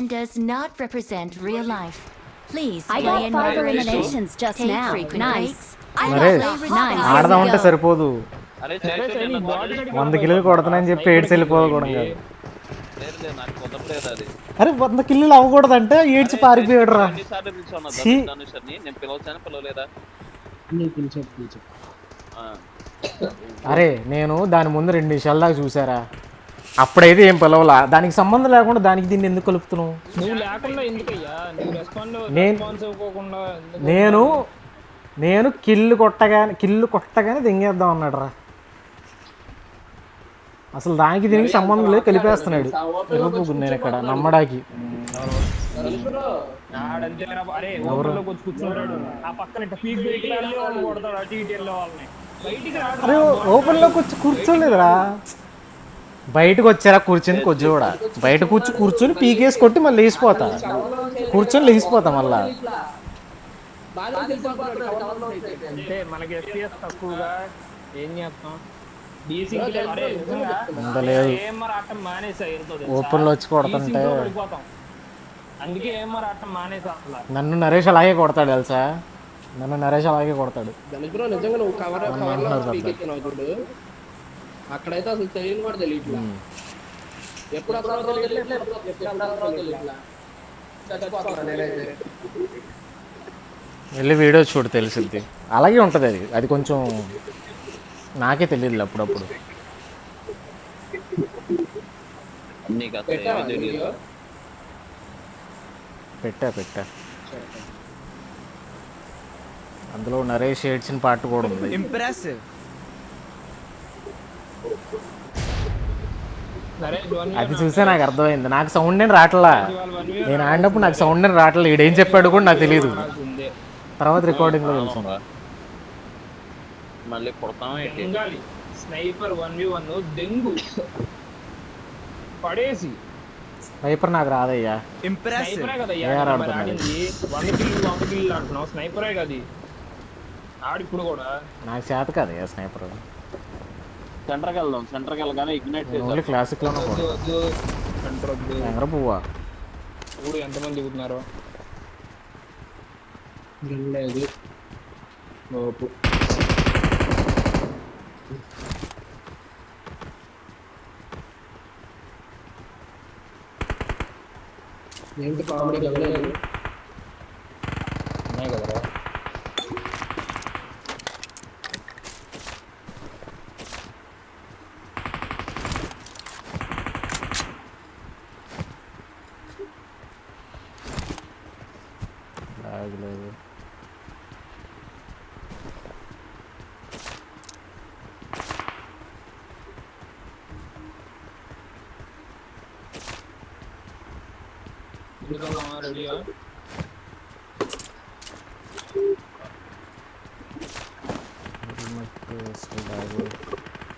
and does not represent real life. Please I play got in 5 moderation. eliminations just Take now. frequent Nice. breaks. I మరే play responsibly. ఆడదామంటే సరిపోదు. అరే సరే సరే నీ body 100 కిలోలు కొడతానని చెప్పి ఏడ్స్ వెళ్ళిపోకూడదు కాదు. లేదు నాకు కుదరలేదు అది. అరే 100 కిలోలు అవ్వకూడదంటే ఏడ్చి పారిపోయాడు రా. ఎన్నిసార్లు పిలిచాను ధనుష్ నేను పిలవచ్చాను పిలవలేదా? అరే నేను దాని ముందు 2 నిమిషాల దాకా చూసారా, అప్పుడైతే ఏం పిలవలా. దానికి సంబంధం లేకుండా దానికి దీన్ని ఎందుకు కలుపుతున్నావు? నువ్వు లేకుండా ఎందుకయ్యా నువ్వు రెస్పాన్స్ ఇవ్వకుండా? నేను కిల్లు కొట్టగానే దింగేద్దాం అన్నాడు రా. అసలు దానికి దీనికి సంబంధం లేదు, కలిపేస్తున్నాడు. నేను ఇక్కడ నమ్మడానికి అరే ఓపెన్లోకి వచ్చి కూర్చోలేదురా. బయటకు వచ్చారా కూర్చుంది కొద్ది కూడా, బయట కూర్చొని పీకేసి కొట్టి మళ్ళీ లేచిపోతా, కూర్చొని లేచిపోతా మళ్ళా. అంటే మనకి FPS తక్కువగా ఏం చేస్తాం? ఓపెన్లో వచ్చి కొడుతుంటే అందుకే ఏమర్ ఆటం మానేసా. నన్ను నరేష్ అలాగే కొడతాడు తెలుసా, కొడతాడు. నిజంగా నువ్వు కవర్ అక్కడైతే అసలు తెలియని కూడా తెలియట్లా. ఎప్పుడు వెళ్ళి వీడియో చూడు తెలిసిద్ది. అలాగే ఉంటుంది అది, అది కొంచెం నాకే తెలియదు అప్పుడప్పుడు. పెట్టా అందులో నరేష్ ఏడ్చిన పాట కూడా ఉంది. ఇంప్రెసివ్. అది చూసే నాకు అర్థమైంది. నాకు సౌండ్ నేను రావట్లా, నేను ఆడినప్పుడు నాకు సౌండ్ నేను రావట్లేదు. ఈడేం చెప్పాడు కూడా నాకు తెలియదు, తర్వాత రికార్డింగ్లో తెలుసు. మళ్ళీ స్నైపర్ 1v1 దెంగు పడేసి. స్నైపర్ నాకు రాదయ్యా. స్నైపరే కదయ్యా ఆడింది. 100 కిల్లు అంటున్నావు, స్నైపరే కదా ఆడి. ఇప్పుడు కూడా నాకు చేత కదయ్యా స్నైపర్. సెంటర్కి వెళ్దాం, సెంటర్కి వెళ్ళగానే ఇగ్నైట్ ఓన్లీ క్లాసిక్లోనే ఎక్కడ పువ్వా. ఇప్పుడు ఎంతమంది దిగుతున్నారు? ఏంటి కామెడీ కదలేదు కదరా. లేదు రెడీయా?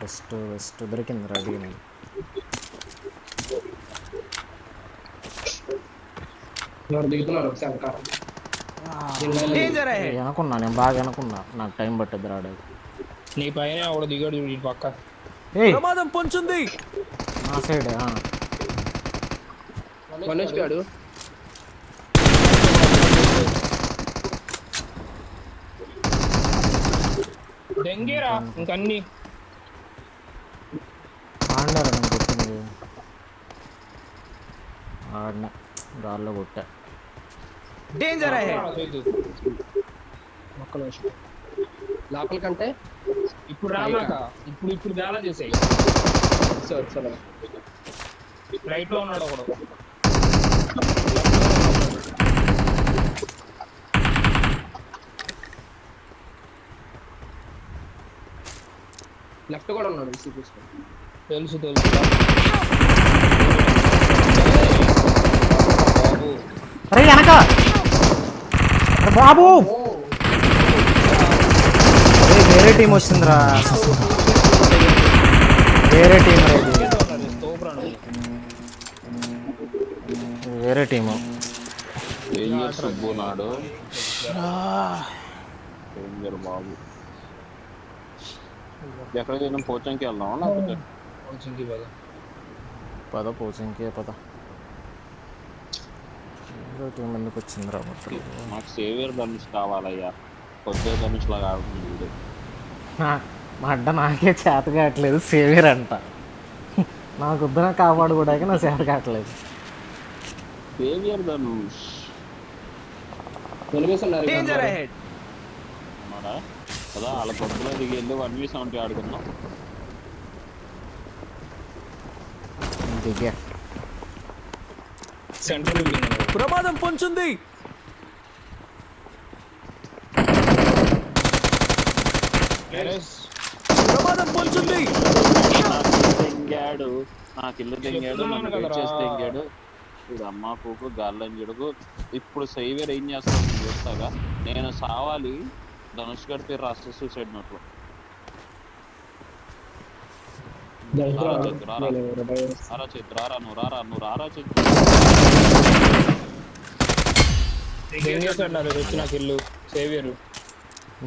వెస్ట్ దొరికింది రెడీ. అనుకున్నా, నేను బాగా అనుకున్నా, నాకు టైం పట్టద్దు రాడు. నీ పైన ఆవిడ దిగాడు పక్క. ప్రమాదం పొంచుంది నా సైడ్. మనిషిగాడు దెంగేరా ఇంకన్నీ ఆడినారా? నేను కొట్టింది ఆడిన గాల్లో కొట్టా. డేంజర్ లోపల కంటే ఇప్పుడు రామాక ఇప్పుడు గాలా చేసాయి. రైట్ లో ఉన్నాడు ఒకడు. లెఫ్ట్ కూడా ఉన్నాడు. తెలుసు అరే వెనక బాబు, వేరే టీం వచ్చిందిరా, వేరే టీం, వేరే టీము. సుబ్బునాడు బాబు. ఎక్కడికైనా పోచంకి వెళ్దామా లేకపోతే పద పోచంకి పద. టీం ఎందుకు వచ్చింది రా మొత్తం మాకు సేవియర్ ధనుష్ కావాలయ్యా, కొద్దిగా ధనుష్లా కాకుండా వీడు. మా అడ్డ నాకే చేత కావట్లేదు సేవియర్ అంట నాకు వద్దున కాపాడు కూడా నా చేత కావట్లేదు సేవియర్ ధనుష్ వెలివేస్తున్నారు డేంజర్ అహెడ్. అన్నాడా కదా, వాళ్ళ కొట్టులో దిగి వెళ్ళి 1v70 ఆడుకుందాం. దిగా సెంట్రల్ ప్రమాదం పొంచుంది. ప్రమాదం పొంచుంది. తెంగాడు, నాకు ఇల్లు తెంగాడు, నన్ను వెయిట్ చేసి తెంగాడు. ఇప్పుడు అమ్మ పూకు గాల్లని చెడుకు. ఇప్పుడు సేవియర్ ఏం చేస్తాను చూస్తాగా, నేను సావాలి ధనుష్ గడి పేరు రాస్తే సూసైడ్ నోట్లో. రారా చేద్దు, రారా నువ్వు రారా చేద్దు. వచ్చిన ఇల్లు సేవియర్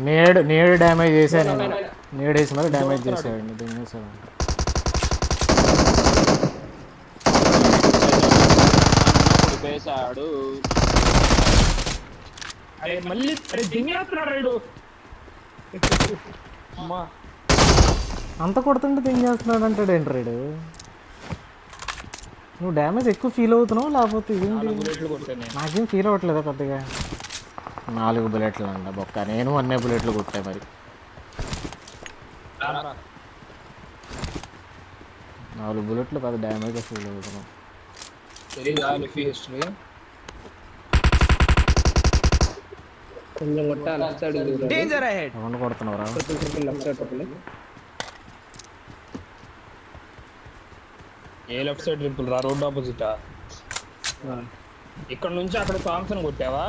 నేడు డ్యామేజ్ చేశాను నేను, నేడు వేసి మరి డ్యామేజ్ చేసాడు దింగేసాడు. వేసాడు అరే మళ్ళీ అరే దింగేస్తున్నాడు రైడు. అమ్మా అంత కొడుతుంటే దింగేస్తున్నాడు అంటాడు ఏంటి రైడు. నువ్వు డ్యామేజ్ ఎక్కువ ఫీల్ అవుతున్నావు లేకపోతే ఇదేంటి? బుల్లెట్లు కొట్టాను నేను. నాకేం ఫీల్ అవ్వట్లేదా పెద్దగా. 4 బుల్లెట్లు అంట బొక్క, నేను అన్నే బుల్లెట్లు కొట్టాయి మరి. 4 బుల్లెట్లు పెద్ద డ్యామేజ్ ఫీల్ అవుతున్నావు. కొంచెం కొట్టా లెఫ్ట్ సైడ్ డేంజర్ అహెడ్. ఎవరిని కొడుతున్నావురా? లెఫ్ట్ సైడ్ కొట్టలే. ఏ లెఫ్ట్ సైడ్ ట్రిపుల్ రా, రోడ్ ఆపోజిటా? ఇక్కడ నుంచి అక్కడ థామ్సన్ కొట్టావా?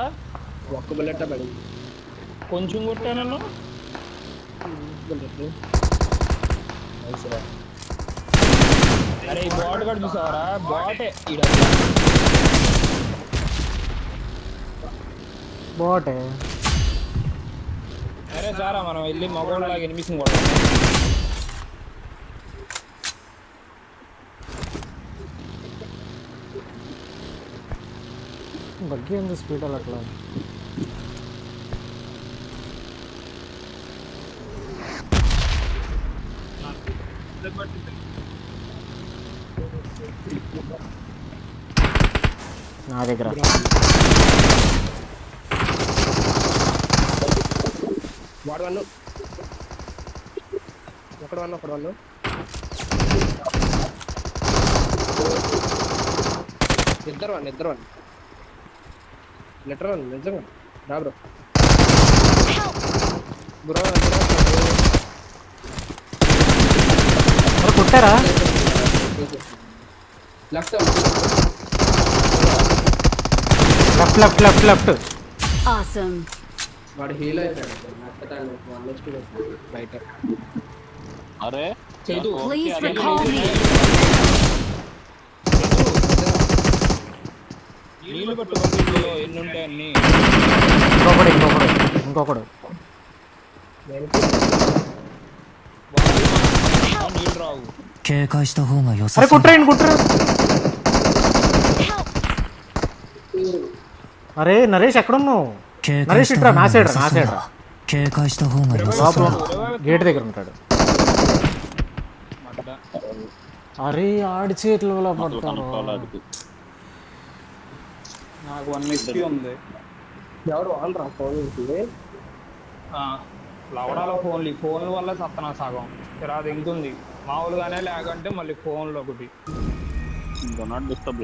ఒక్క బుల్లెట్ పడింది. కొంచెం కొట్టాను. అరే ఈ బాట్ కూడా చూసావరా? బాటే ఈడ బాటే. అరే సారా మనం వెళ్ళి మగోళ్ళలాగా ఎనిమిషన్ కొడతాం. బగ్గి ఎంత స్పీడ్ అట్లా. నా దగ్గర వాడు వన్ను ఒకడు వన్ను ఇద్దరు వన్ లెటర్ వన్ నిజంగా రా బ్రో. బ్రో కొట్టారా? Left left. Awesome. వాడు హీల్ అయిపోయాడు. బయట అరే చేదు Please recall me. నీళ్ళు పట్టు పంపిణీలో ఎన్ని ఉంటాయన్ని. ఇంకొకడు నీళ్ళు రావు. అరే కుట్రండి. అరే నరేష్ ఎక్కడున్నావు? నరేష్ ఇట్రా, నా సైడ్ రా. లోపల గేట్ దగ్గర ఉంటాడు. అరే ఆడి చేతిలో పడతాను. నాకు 1 HP ఉంది. ఎవరు ఆన్ రా ఫోన్ ఉంటుంది. లవడాలో ఫోన్ల వల్ల సత్తనా సగం తర్వాత ఇంకుంది. మామూలుగానే లేకంటే మళ్ళీ ఫోన్లో ఒకటి. నాట్ డిస్టర్బ్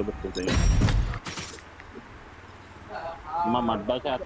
మా మడ్డా చేత